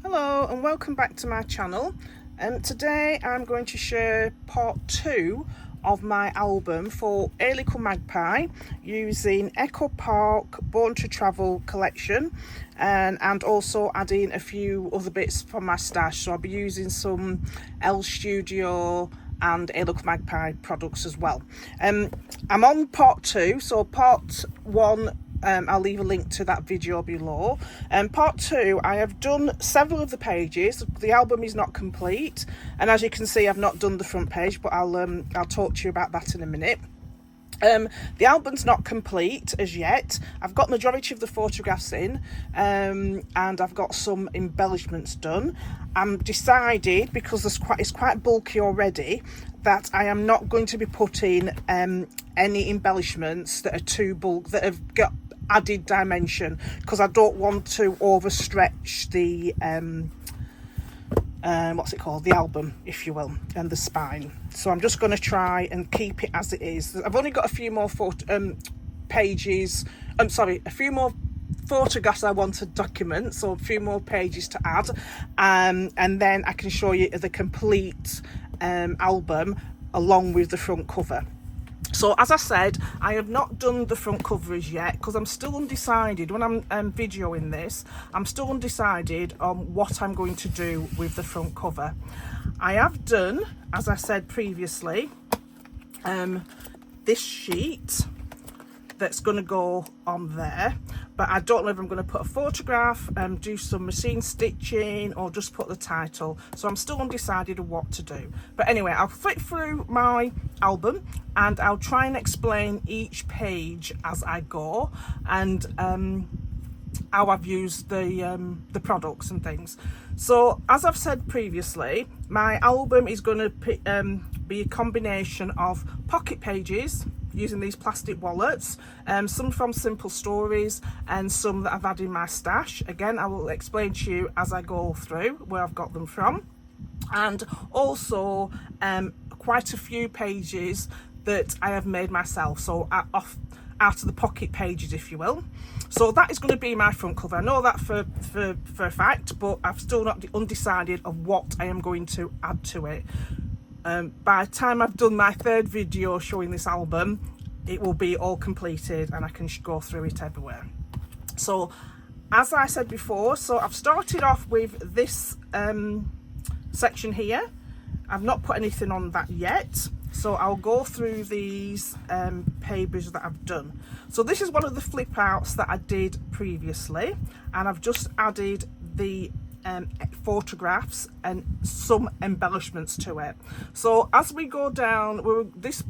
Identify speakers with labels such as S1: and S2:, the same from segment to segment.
S1: Hello and welcome back to my channel. Today I'm going to share part 2 of my album for Hey Little Magpie using Echo Park Born to Travel collection and also adding a few other bits from my stash. So I'll be using some Elle Studio and Hey Little Magpie products as well. I'm on part 2, so part 1 I'll leave a link to that video below. Part 2, I have done several of the pages. The album is not complete, and as you can see, I've not done the front page, but I'll talk to you about that in a minute. The album's not complete as yet. I've got majority of the photographs in, and I've got some embellishments done. I'm decided, because it's quite bulky already, that I am not going to be putting any embellishments that are too bulky, that have got added dimension, because I don't want to overstretch the what's it called, the album, if you will, and the spine. So I'm just going to try and keep it as it is. I've only got a few more pages, a few more photographs I want to document, so a few more pages to add, and then I can show you the complete album along with the front cover. So as I said, I have not done the front cover as yet because I'm still undecided. When I'm videoing this, I'm still undecided on what I'm going to do with the front cover. I have done, as I said previously, this sheet that's going to go on there, but I don't know if I'm going to put a photograph and do some machine stitching or just put the title. So I'm still undecided on what to do. But anyway, I'll flip through my album and I'll try and explain each page as I go, and how I've used the products and things. So as I've said previously, my album is going to be a combination of pocket pages using these plastic wallets, some from Simple Stories and some that I've had in my stash. Again, I will explain to you as I go through where I've got them from, and also quite a few pages that I have made myself, so out of the pocket pages, if you will. So that is going to be my front cover. I know that for a fact, but I've still not undecided of what I am going to add to it. By the time I've done my third video showing this album, it will be all completed and I can go through it everywhere. So as I said before, so I've started off with this section here. I've not put anything on that yet, so I'll go through these pages that I've done. So this is one of the flip outs that I did previously, and I've just added the photographs and some embellishments to it. So as we go down, this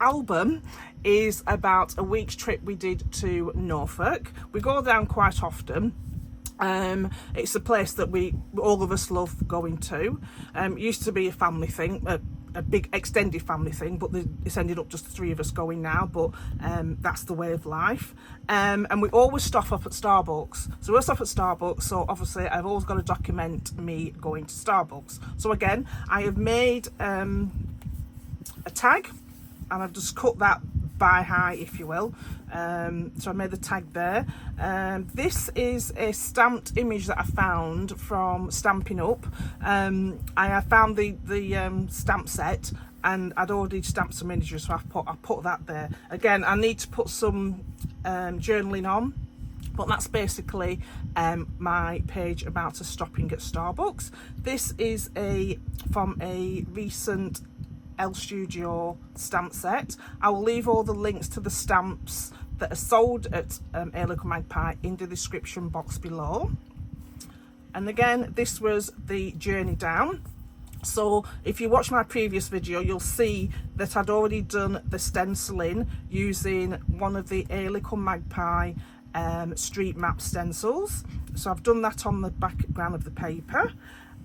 S1: album is about a week's trip we did to Norfolk. We go down quite often. It's a place that all of us love going to. It used to be a family thing, a big extended family thing, but it's ended up just the 3 of us going now, but that's the way of life. And we always stop up at Starbucks. So we'll stop at Starbucks, so obviously I've always got to document me going to Starbucks. So again, I have made a tag, and I've just cut that by high, if you will. So I made the tag there. This is a stamped image that I found from Stampin' Up. I found the stamp set, and I'd already stamped some images, so I put that there. Again, I need to put some journaling on, but that's basically my page about to stopping at Starbucks. This is from a recent Elle Studio stamp set. I will leave all the links to the stamps that are sold at Hey Little Magpie in the description box below. And again, this was the journey down. So if you watch my previous video, you'll see that I'd already done the stenciling using one of the Hey Little Magpie street map stencils. So I've done that on the background of the paper,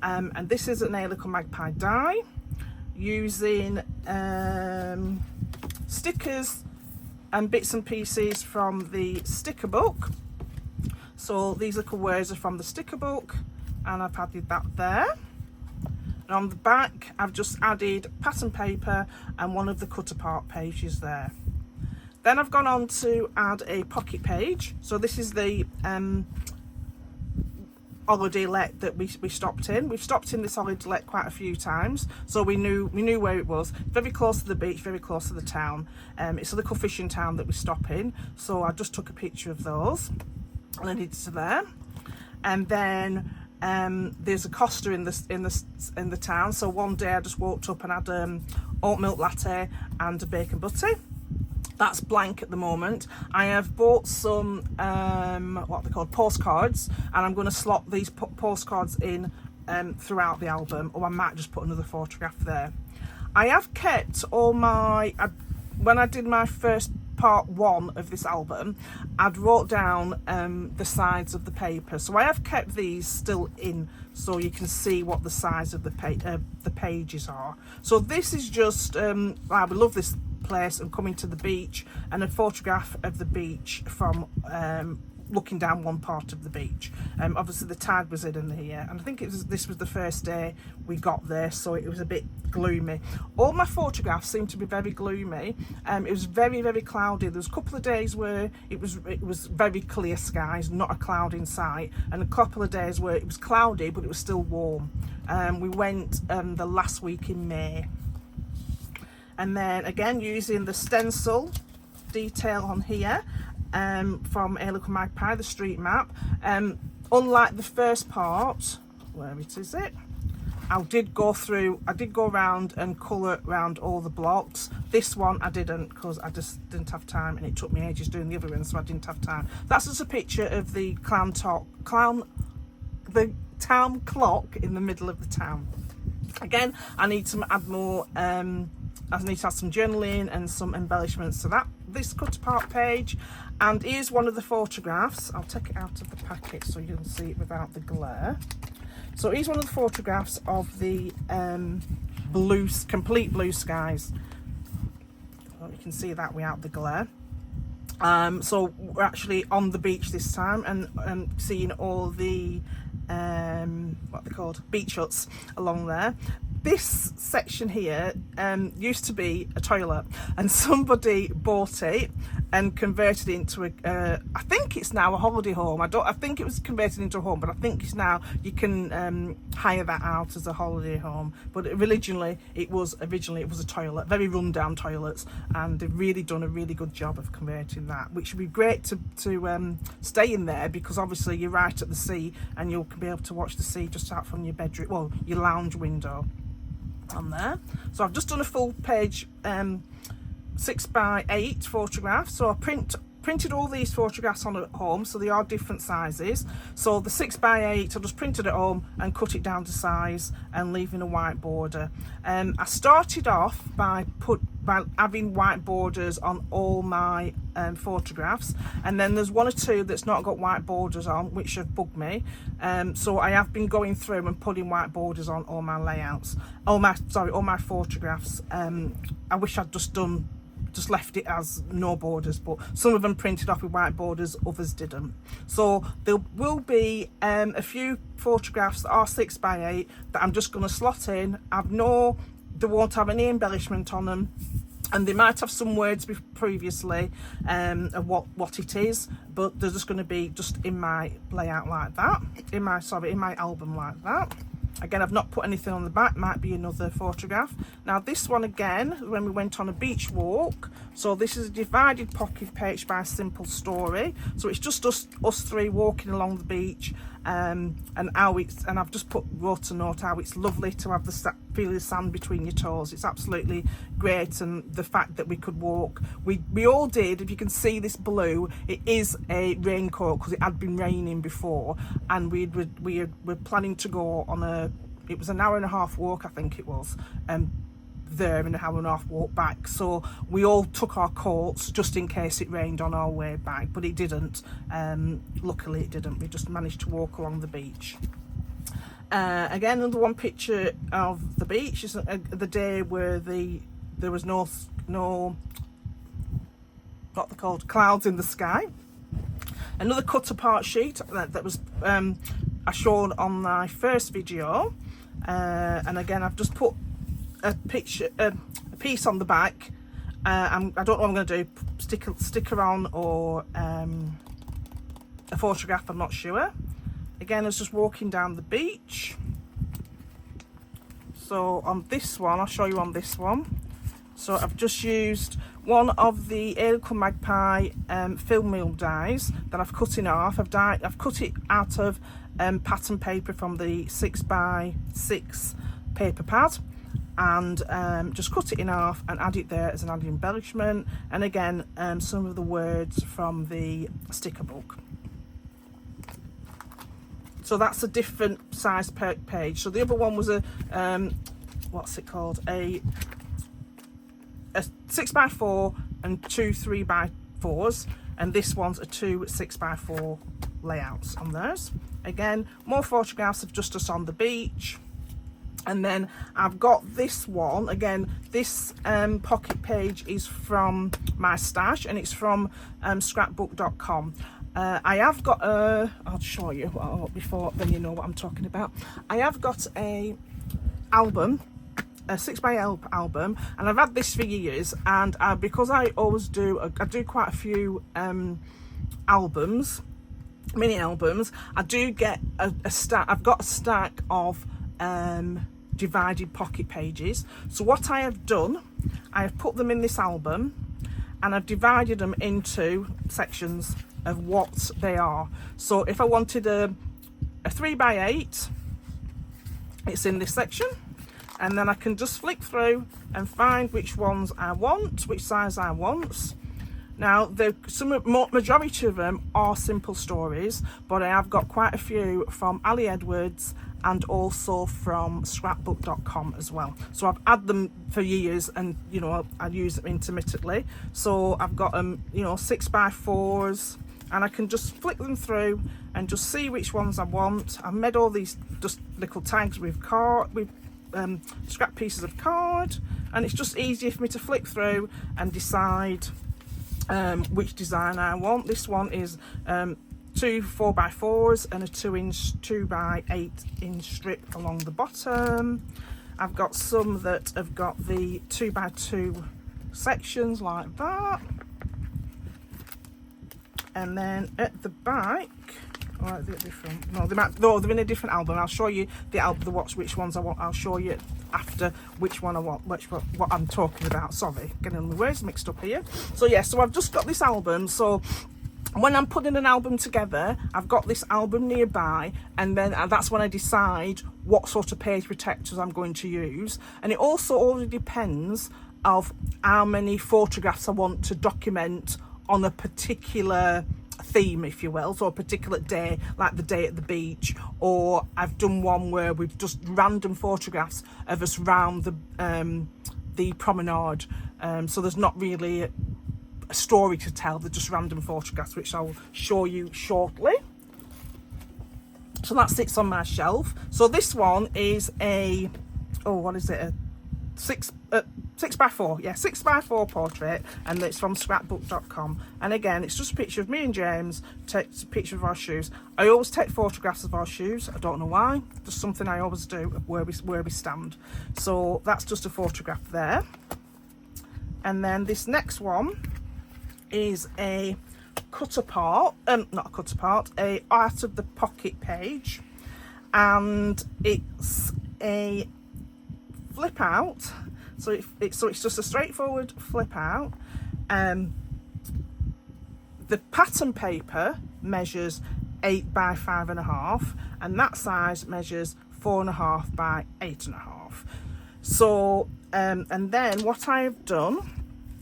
S1: and this is an Hey Little Magpie die using stickers and bits and pieces from the sticker book. So these little words are from the sticker book, and I've added that there. And on the back, I've just added pattern paper and one of the cut apart pages there. Then I've gone on to add a pocket page. So this is the holiday let that we stopped in. We've stopped in this holiday let quite a few times, so we knew where it was. Very close to the beach, very close to the town. It's a little fishing town that we stop in, so I just took a picture of those and I did to there. And then there's a Costa in the town, so one day I just walked up and had oat milk latte and a bacon butty. That's blank at the moment. I have bought some what they called postcards, and I'm going to slot these postcards in throughout the album, or I might just put another photograph there. I have kept all my when I did my first part 1 of this album, I'd wrote down the sides of the paper, so I have kept these still in so you can see what the size of the pages are. So this is just I love this place and coming to the beach, and a photograph of the beach from looking down one part of the beach. Obviously the tide was in here, and I think this was the first day we got there, so it was a bit gloomy. All my photographs seem to be very gloomy. It was very, very cloudy. There was a couple of days where it was very clear skies, not a cloud in sight, and a couple of days where it was cloudy but it was still warm. We went the last week in May. And then again, using the stencil detail on here from Hey Little Magpie, the street map. Unlike the first part, where is it? I did go around and colour around all the blocks. This one I didn't, because I just didn't have time, and it took me ages doing the other one, so I didn't have time. That's just a picture of the the town clock in the middle of the town. Again, I need to add more. I need to add some journaling and some embellishments to this cut apart page. And here's one of the photographs. I'll take it out of the packet so you can see it without the glare. So here's one of the photographs of the complete blue skies. Well, you can see that without the glare. So we're actually on the beach this time, and seeing all the what they're called, beach huts along there. This section here used to be a toilet, and somebody bought it and converted it into I think it's now a holiday home. I think it was converted into a home, but I think it's now you can hire that out as a holiday home. But originally it was a toilet, very rundown toilets, and they've really done a really good job of converting that, which would be great to stay in there, because obviously you're right at the sea and you'll be able to watch the sea just out from your bedroom, well, your lounge window on there. So I've just done a full page 6x8 photograph. So I printed all these photographs on at home, so they are different sizes. So the 6x8 I just printed at home and cut it down to size and leaving a white border. I started off by having white borders on all my photographs, and then there's one or two that's not got white borders on, which have bugged me. So I have been going through and putting white borders on all my layouts, all my photographs. I wish I'd just left it as no borders, but some of them printed off with white borders, others didn't. So there will be a few photographs that are 6x8 that I'm just going to slot in. They won't have any embellishment on them, and they might have some words previously of what it is, but they're just going to be just in my layout like that, in my album like that. Again, I've not put anything on the back, might be another photograph. Now this one again, when we went on a beach walk. So this is a divided pocket page by a simple story. So it's just us three walking along the beach, and I've just wrote a note how it's lovely to have feel the sand between your toes. It's absolutely great, and the fact that we could walk, we all did. If you can see this blue, it is a raincoat because it had been raining before, and we were planning to go on it was an hour and a half walk, I think it was, there, and an hour and a half walk back. So we all took our coats just in case it rained on our way back, but it didn't. Luckily it didn't. We just managed to walk along the beach. Again, another one picture of the beach is the day where there was no what they're called, clouds in the sky. Another cut apart sheet that was I showed on my first video, and again I've just put a piece on the back. I don't know what I'm going to do, sticker on or a photograph, I'm not sure. Again, I was just walking down the beach. So on this one, I'll show you on this one. So I've just used one of the Hey Little Magpie film meal dies that I've cut in half. I've cut it out of pattern paper from the 6x6 paper pad, and just cut it in half and add it there as an added embellishment. And again, some of the words from the sticker book. So that's a different size page. So the other one was a what's it called, a 6x4 and 2 3x4s, and this one's a 2 6x4 layouts on theirs. Again, more photographs of just us on the beach. And then I've got this one again. This pocket page is from my stash, and it's from scrapbook.com. I have got I'll show you before then you know what I'm talking about. I have got a album, a 6x album, and I've had this for years, and because I always do, I do quite a few albums, mini albums. I do get a stack. I've got a stack of divided pocket pages. So what I have done, I have put them in this album, and I've divided them into sections of what they are. So if I wanted a 3x8, it's in this section, and then I can just flick through and find which ones I want, which size I want. Now, the majority of them are simple stories, but I have got quite a few from Ali Edwards and also from scrapbook.com as well. So I've had them for years, and you know, I use them intermittently. So I've got them, you know, 6x4s, and I can just flick them through and just see which ones I want. I've made all these just little tags with scrap pieces of card, and it's just easier for me to flick through and decide which design I want. This one is 2 4x4s and a 2x8 inch strip along the bottom. I've got some that have got the 2x2 sections like that, and then at the back, or they're different. No, they're in a different album. I'll show you the album, which ones I want. I'll show you after which one I want, what I'm talking about. Sorry, getting the words mixed up here. So yeah, so I've just got this album. So when I'm putting an album together, I've got this album nearby, and then that's when I decide what sort of page protectors I'm going to use. And it also all depends of how many photographs I want to document on a particular theme, if you will. So a particular day, like the day at the beach, or I've done one where we've just random photographs of us round the promenade. So there's not really a story to tell, they're just random photographs, which I'll show you shortly. So that sits on my shelf. So this one is a, what is it, a 6x4, yeah, 6x4 portrait, and it's from scrapbook.com. And again, it's just a picture of me and James, takes a picture of our shoes. I always take photographs of our shoes, I don't know why, just something I always do where we stand. So that's just a photograph there. And then this next one is a cut apart, not a cut apart, a out of the pocket page, and it's a flip out. So it's just a straightforward flip out. The pattern paper measures 8 by 5.5, and that size measures 4.5 by 8.5. So and then what I have done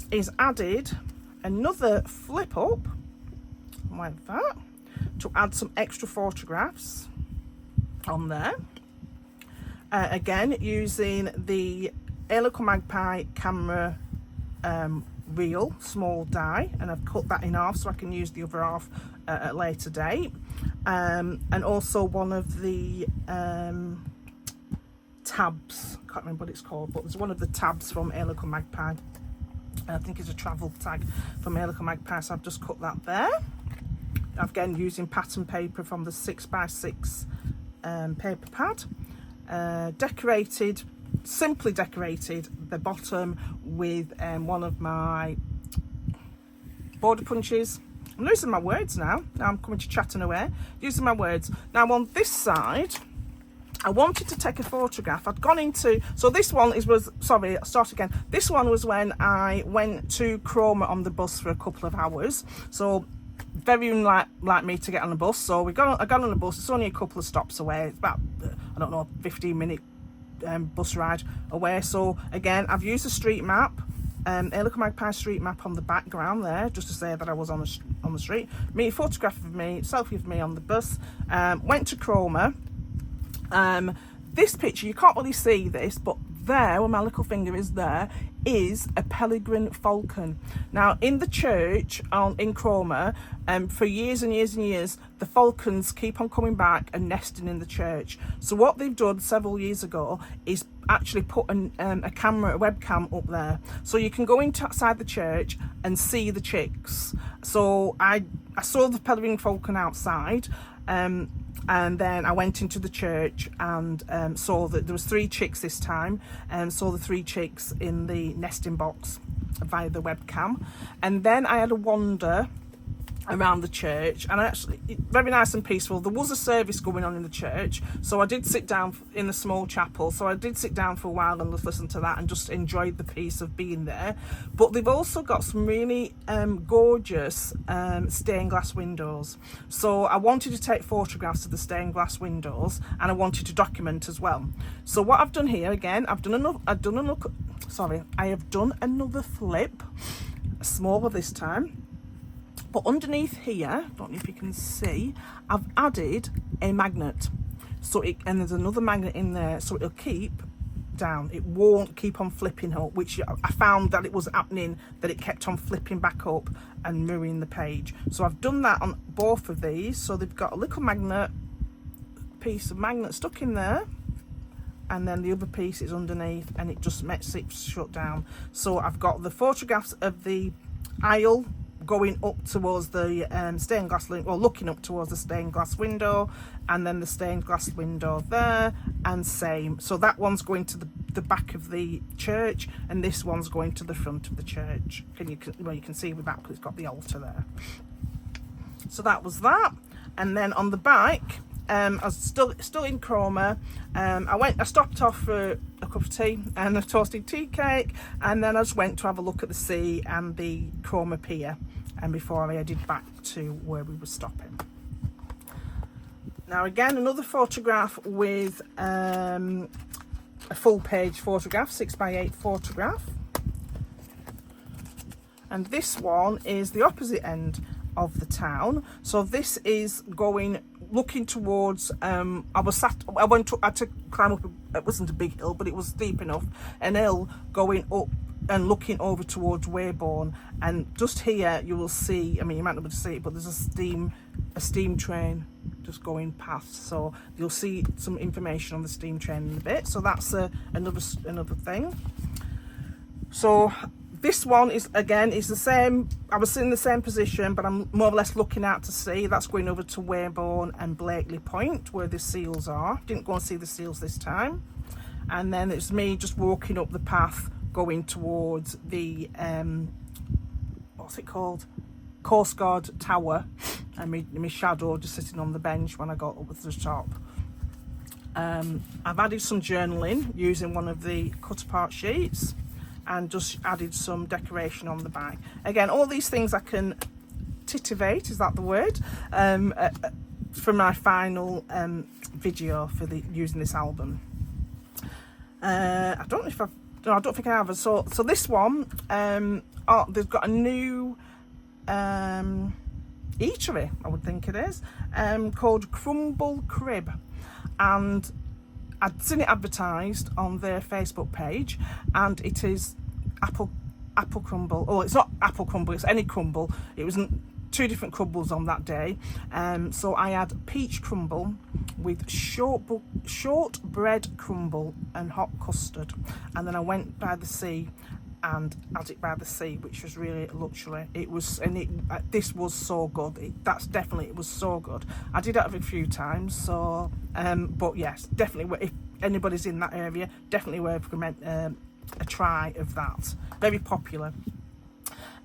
S1: is added another flip up like that to add some extra photographs on there. Again, using the Hey Little Magpie camera reel, small die, and I've cut that in half so I can use the other half at a later date. And also one of the tabs, can't remember what it's called, but there's one of the tabs from Hey Little Magpie. I think it's a travel tag from Hey Little Magpie, so I've just cut that there. Again, using pattern paper from the 6x6 paper pad. Simply decorated the bottom with one of my border punches, I'm losing my words now. Now I'm coming to chatting away. Using my words. Now on this side, I wanted to take a photograph. I'd gone into, so this one sorry, I'll start again. This one was when I went to Cromer on the bus for a couple of hours. So very unlike me to get on the bus. So I got on the bus. It's only a couple of stops away. It's about, I don't know, 15-minute bus ride away. So again, I've used a street map. Hey Little Magpie street map on the background there, just to say that I was on the street. Me, photograph of me, selfie of me on the bus. Went to Cromer. This picture, you can't really see this, but there, where my little finger is there, is a peregrine falcon. Now, in the church in Cromer, for years and years and years, the falcons keep on coming back and nesting in the church. So what they've done several years ago is actually put a camera, a webcam up there, so you can go inside the church and see the chicks. So I saw the peregrine falcon outside, and then I went into the church and saw that there was 3 chicks this time, and saw the 3 chicks in the nesting box via the webcam. And then I had a wander around the church, and actually very nice and peaceful. There was a service going on in the church, so I did sit down in the small chapel, so I did sit down for a while and just listen to that and just enjoyed the peace of being there. But they've also got some really gorgeous stained glass windows, so I wanted to take photographs of the stained glass windows, and I wanted to document as well. So what I've done here, again, I have done another flip, smaller this time. But underneath here, don't know if you can see, I've added a magnet. And there's another magnet in there, so it'll keep down. It won't keep on flipping up, which I found that it was happening, that it kept on flipping back up and mirroring the page. So I've done that on both of these. So they've got a little piece of magnet stuck in there, and then the other piece is underneath, and it just makes it shut down. So I've got the photographs of the aisle going up towards the stained glass, or looking up towards the stained glass window, and then the stained glass window there, and same. So that one's going to the back of the church, and this one's going to the front of the church. You can see with that, because it's got the altar there. So that was that. And then on the bike, I was still in Cromer. I stopped off for a cup of tea and a toasted tea cake, and then I just went to have a look at the sea and the Cromer pier, and before I headed back to where we were stopping. Now again, another photograph with a full page photograph, 6x8 photograph, and this one is the opposite end of the town. So this is looking towards, I had to climb up, it wasn't a big hill, but it was steep enough, an hill going up and looking over towards Weybourne. And just here you will see, I mean, you might not be able to see it, but there's a steam train just going past, so you'll see some information on the steam train in a bit. So that's another thing. So this one is the same. I was in the same position, but I'm more or less looking out to sea. That's going over to Weybourne and Blakely Point, where the seals are. Didn't go and see the seals this time. And then it's me just walking up the path, going towards the what's it called, Coast Guard Tower, and my shadow just sitting on the bench when I got up to the top. I've added some journaling using one of the cut apart sheets, and just added some decoration on the back. Again, all these things I can titivate, is that the word, for my final video for using this album. I don't think I have. So this one, they've got a new eatery, I would think it is, called Crumble Crib, and I'd seen it advertised on their Facebook page, and it is apple crumble. Oh, it's not apple crumble, it's any crumble. It was 2 different crumbles on that day. So I had peach crumble with shortbread crumble and hot custard, and then I went by the sea and had it by the sea, which was really a luxury. It was, and this was so good. It was so good. I did have it a few times, so but yes, definitely, if anybody's in that area, definitely recommend a try of that. Very popular.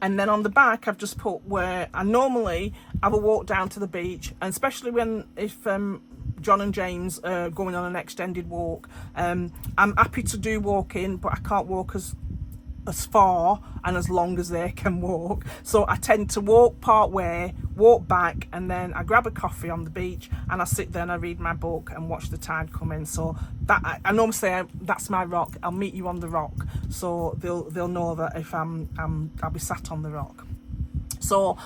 S1: And then on the back I've just put where I normally have a walk down to the beach, and especially if John and James are going on an extended walk, I'm happy to do walking, but I can't walk as far and as long as they can walk, so I tend to walk part way, walk back, and then I grab a coffee on the beach and I sit there and I read my book and watch the tide come in. So that I normally say that's my rock. I'll meet you on the rock, so they'll know that if I'll be sat on the rock. So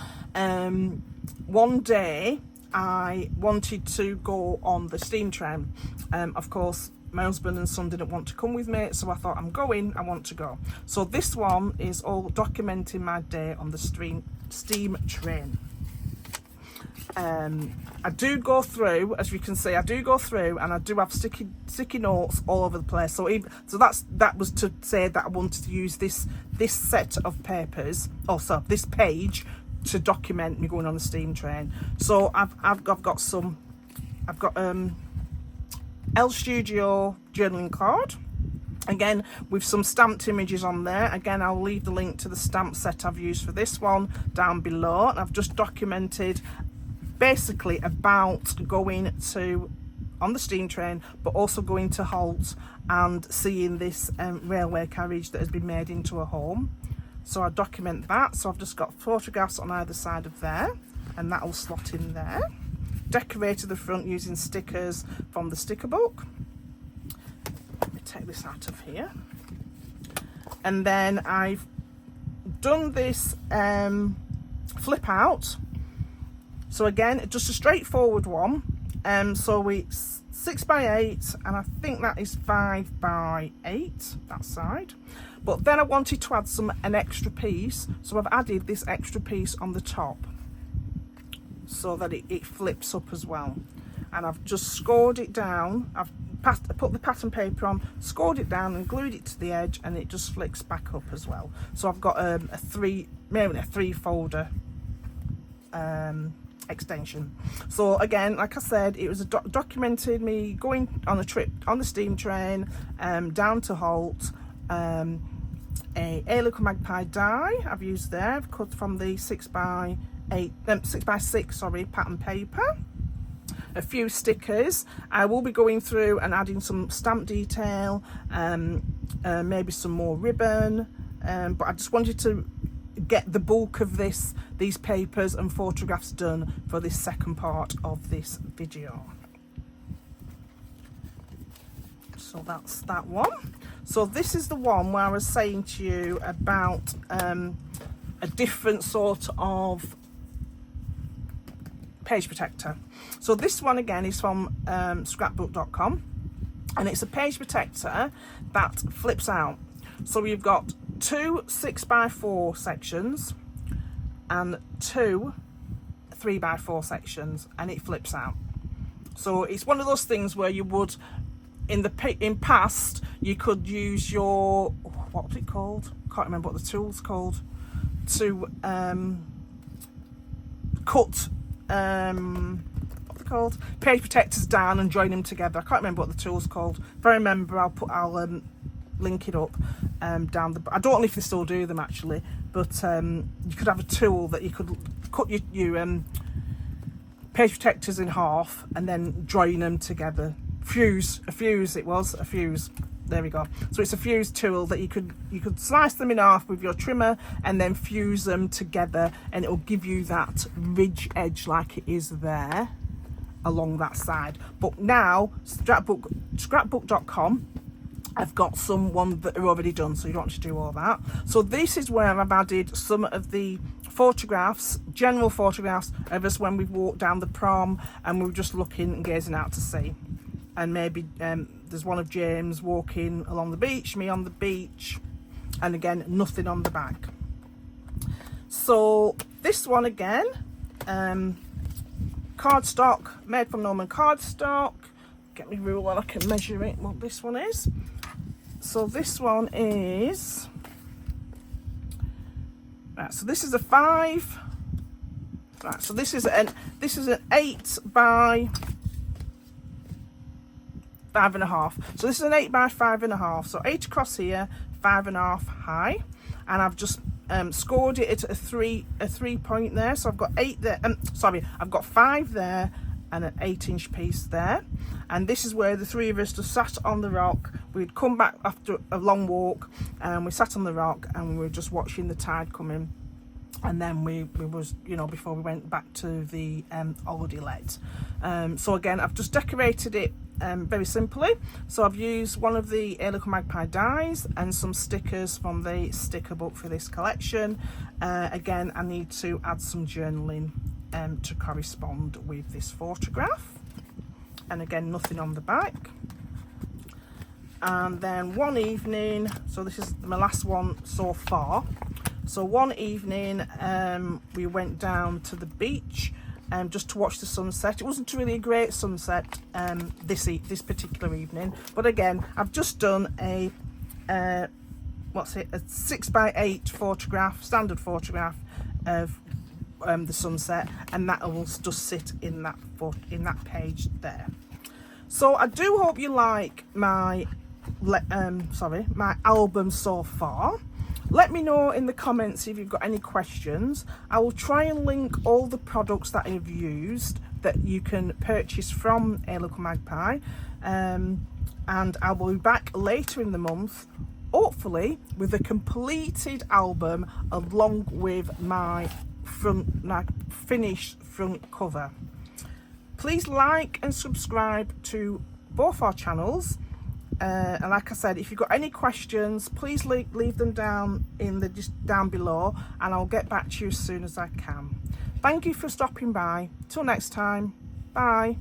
S1: one day I wanted to go on the steam train. Of course my husband and son didn't want to come with me, so I thought, I want to go. So this one is all documenting my day on the steam train. I do go through, as you can see, and I do have sticky notes all over the place. So that was to say that I wanted to use this set of papers, also this page, to document me going on the steam train. So I've got Elle Studio journaling card, again with some stamped images on there. Again, I'll leave the link to the stamp set I've used for this one down below. And I've just documented basically about going on the steam train, but also going to Holt and seeing this railway carriage that has been made into a home. So I document that. So I've just got photographs on either side of there, and that will slot in there. Decorated the front using stickers from the sticker book. Let me take this out of here. And then I've done this flip out. So again, just a straightforward one. So it's 6x8, and I think that is 5x8, that side. But then I wanted to add an extra piece, so I've added this extra piece on the top, so that it flips up as well. And I've just scored it down. I've put the pattern paper on, scored it down and glued it to the edge, and it just flicks back up as well. So I've got a three folder extension. So again, like I said, it was documented me going on a trip on the steam train down to Holt. A Hey Little Magpie die I've used there. I've cut from the 6x6 pattern paper. A few stickers. I will be going through and adding some stamp detail, maybe some more ribbon, but I just wanted to get the bulk of these papers and photographs done for this second part of this video. So that's that one. So this is the one where I was saying to you about a different sort of page protector. So this one again is from scrapbook.com, and it's a page protector that flips out. So you've got two 6x4 sections and two 3x4 sections, and it flips out. So it's one of those things where you would, in past, you could use your, what was it called? Can't remember what the tool's called, to cut what's it called, page protectors down and join them together. I can't remember what the tool's called. If I remember, I'll link it up down the. I don't know if they still do them actually, but you could have a tool that you could cut your page protectors in half and then join them together. A fuse. There we go. So it's a fuse tool that you could slice them in half with your trimmer and then fuse them together, and it will give you that ridge edge like it is there along that side. But now scrapbook.com, I've got one that are already done, so you don't have to do all that. So this is where I've added some of the photographs, general photographs of us when we've walked down the prom and we were just looking and gazing out to sea. And maybe there's one of James walking along the beach, me on the beach, and again, nothing on the back. So this one again, cardstock, made from Norman cardstock. Get me ruler and I can measure it, what this one is. So this one is, right, so this is a 5, right, so this is an 8 by 5.5. So this is an 8 by 5.5. So 8 across here, 5.5 high, and I've just scored it at a 3 point there, so I've got 8 there, sorry, I've got 5 there and an 8-inch piece there. And this is where the three of us just sat on the rock. We'd come back after a long walk and we sat on the rock and we were just watching the tide come in. And then we was, you know, before we went back to the holiday let. So again, I've just decorated it very simply. So I've used one of the Hey Little Magpie dies and some stickers from the sticker book for this collection. Again, I need to add some journaling to correspond with this photograph. And again, nothing on the back. And then one evening, so this is my last one so far. So one evening we went down to the beach just to watch the sunset. It wasn't really a great sunset this particular evening, but again, I've just done a a 6x8 photograph, standard photograph of the sunset, and that will just sit in that page there. So I do hope you like my my album so far. Let me know in the comments if you've got any questions. I will try and link all the products that I've used that you can purchase from Hey Little Magpie, and I will be back later in the month, hopefully with a completed album along with my finished front cover. Please like and subscribe to both our channels. And like I said, if you've got any questions, please leave them down down below, and I'll get back to you as soon as I can. Thank you for stopping by. Till next time, bye.